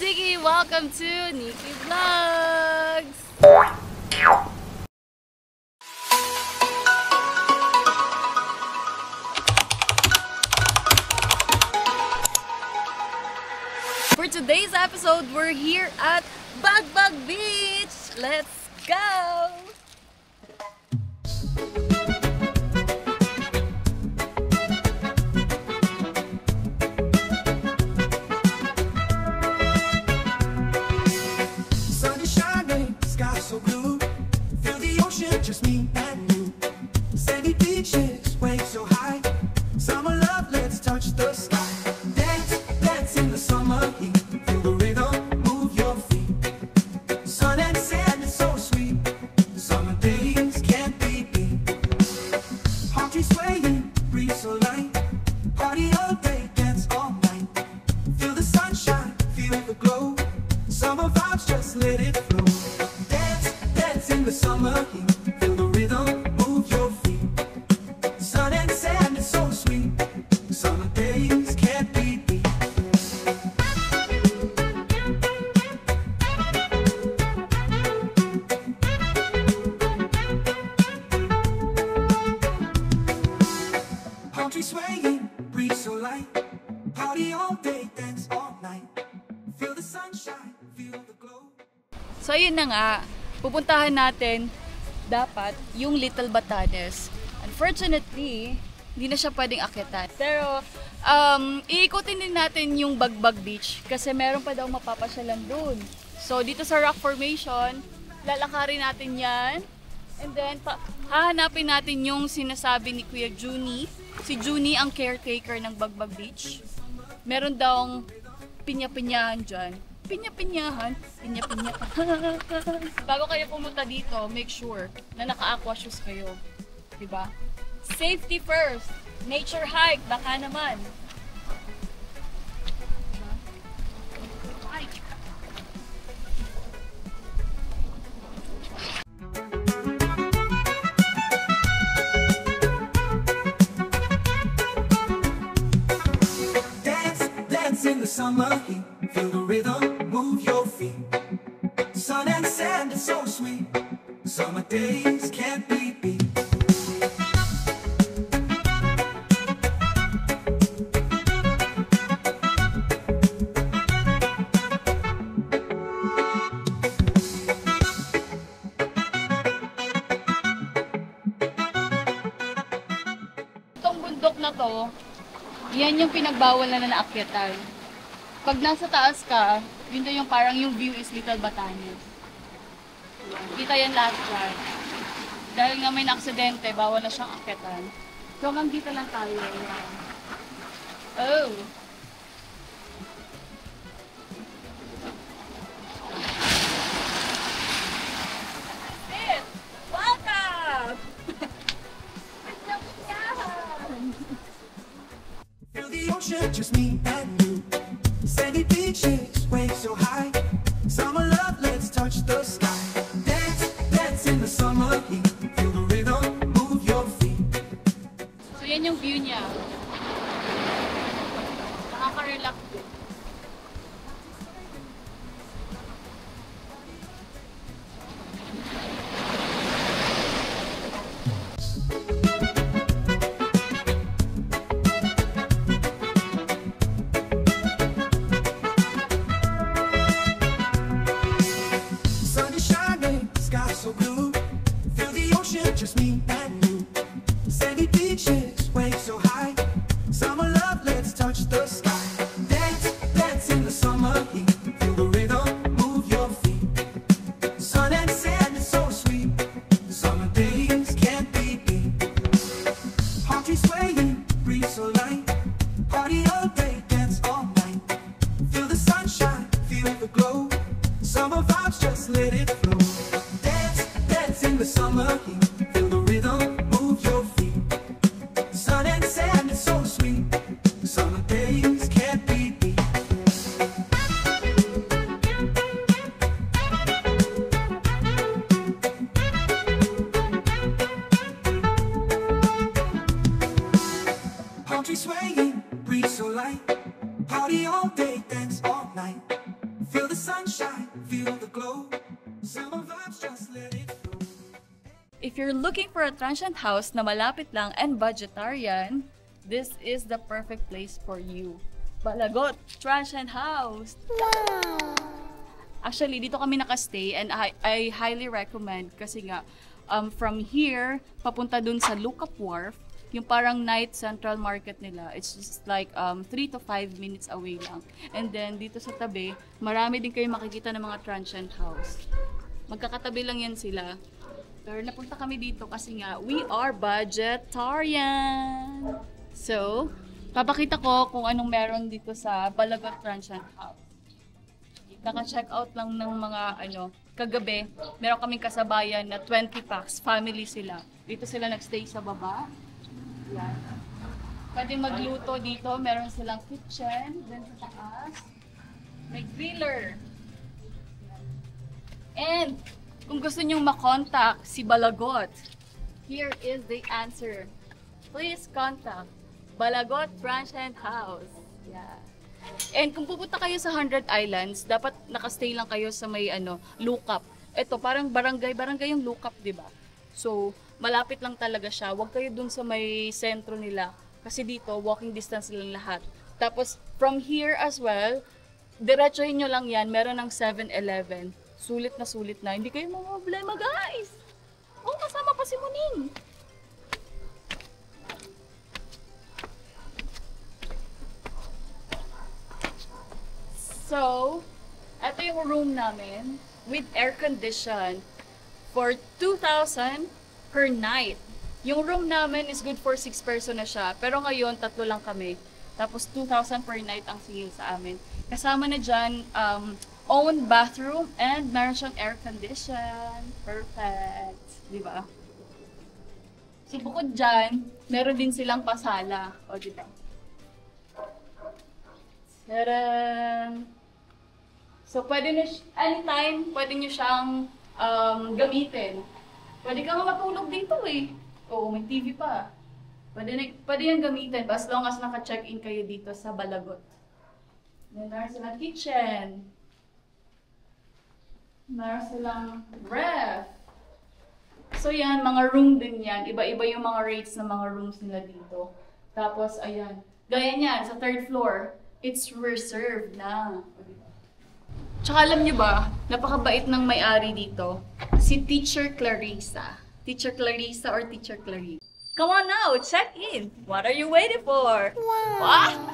Sige, welcome to Nikki Vlogs! For today's episode, we're here at Bagbag Beach! Let's go! Just me and you. Sandy beaches, waves so high. Summer love, let's touch the sky. Dance, dance in the summer heat. Feel the rhythm, move your feet. Sun and sand is so sweet. Summer days can't be beat. Palm trees swaying, breeze so light. Party all day, dance all night. Feel the sunshine, feel the glow. Summer vibes, just let it flow. Dance, dance in the summer heat. Swaying, breeze so light. Party all day, dance all night. Feel the sunshine, feel the glow. So yun na nga, pupuntahan natin dapat yung Little Batanes. Unfortunately, hindi na siya pwedeng akyatan. Pero iikutin din natin yung Bagbag Beach kasi meron pa daw mapapasyalan dun. So dito sa Rock Formation, lalakarin natin yan. And then hahanapin natin yung sinasabi ni Kuya Junie. Si Junie ang caretaker ng Bagbag Beach. Meron daw pinya-pinyahan dyan. Pinya-pinyahan? Pinya-pinyahan. Bago kayo pumunta dito, make sure na naka-aqua shoes kayo. Diba? Safety first. Nature hike. Baka naman. Diba? Hike. In the summer heat, feel the rhythm, move your feet. Sun and sand is so sweet. Summer days can't be beat. Itong bundok na to, yan yung pinagbawal na naakyatan. Pag nasa taas ka, yun daw yung parang yung view is Little Batanes. Kita yan lahat dyan. Dahil nga may na-aksidente, bawal na siyang akyatan. So hanggang dito lang tayo. Oh! Welcome! Feel the ocean, just me and you. Sandy beaches, waves so high. Summer love, let's touch the sky. Dance, dance in the summer heat. Feel the rhythm, move your feet. So yan yung view niya. Nakaka-relax din. So blue, feel the ocean, just me and you. Sandy beaches, waves so high. Summer love, let's touch the sky. Dance, dance in the summer heat. Feel the rhythm, move your feet. Sun and sand is so sweet. Summer days can't be beat. Palm trees swaying, breeze so light. Party all day, dance all night. Feel the sunshine, feel the glow. Summer vibes, just let it flow. In the summer heat, feel the rhythm, move your feet. Sun and sand is so sweet. Summer days can't be beat. Palm trees swaying, breeze so light. Party all day, dance all night. you're looking for a transient house na malapit lang and budgetarian, this is the perfect place for you. Balagot Transient House! Actually, dito kami nakastay and I highly recommend kasi nga, from here, papunta dun sa Lookout Wharf, yung parang night central market nila, it's just like 3 to 5 minutes away lang. And then, dito sa tabi, marami din kayo makikita ng mga transient house. Magkakatabi lang yan sila. Pero napunta kami dito kasi nga, we are budgetarian! So, papakita ko kung anong meron dito sa Balagot Transient House. Kaka-check out lang ng mga kagabi, meron kaming kasabayan na 20 packs, family sila. Dito sila nagstay sa baba. Yan. Pwede magluto dito, meron silang kitchen, then sa taas, may griller. And, kung gusto nyong makontak si Balagot, here is the answer. Please contact Balagot Transient House. Yeah. And kung pupunta kayo sa 100 Islands, dapat nakastay lang kayo sa may Lookout. Ito, parang barangay yung Lookout, di ba? So, malapit lang talaga siya. Huwag kayo dun sa may sentro nila. Kasi dito, walking distance lang lahat. Tapos, from here as well, diretsohin nyo lang yan. Meron ng 7-Eleven. Sulit na. Hindi kayo problema, guys! Oh, kasama pa si Muning! So, ito yung room namin with air condition for 2,000 per night. Yung room namin is good for 6 person na siya, pero ngayon 3 lang kami. Tapos 2,000 per night ang singil sa amin. Kasama na dyan, own bathroom and meron siyang air condition. Perfect. Diba? So bukod dyan, meron din silang pasala. O diba? Taran! So, pwede nyo, anytime, pwede nyo siyang gamitin. Pwede kang matulog dito eh. Oo, may TV pa. Pwede yung gamitin as long as naka-check-in kayo dito sa Balagot. Then, meron silang kitchen. Meron silang ref. So, yan, mga room din yan. Iba-iba yung mga rates ng mga rooms nila dito. Tapos, ayan. Gaya niyan, sa 3rd floor, it's reserved na. Tsaka alam nyo ba, napakabait ng may-ari dito, si Teacher Clarissa. Teacher Clarissa or Teacher Clarice. Come on now, check in! What are you waiting for? Wow!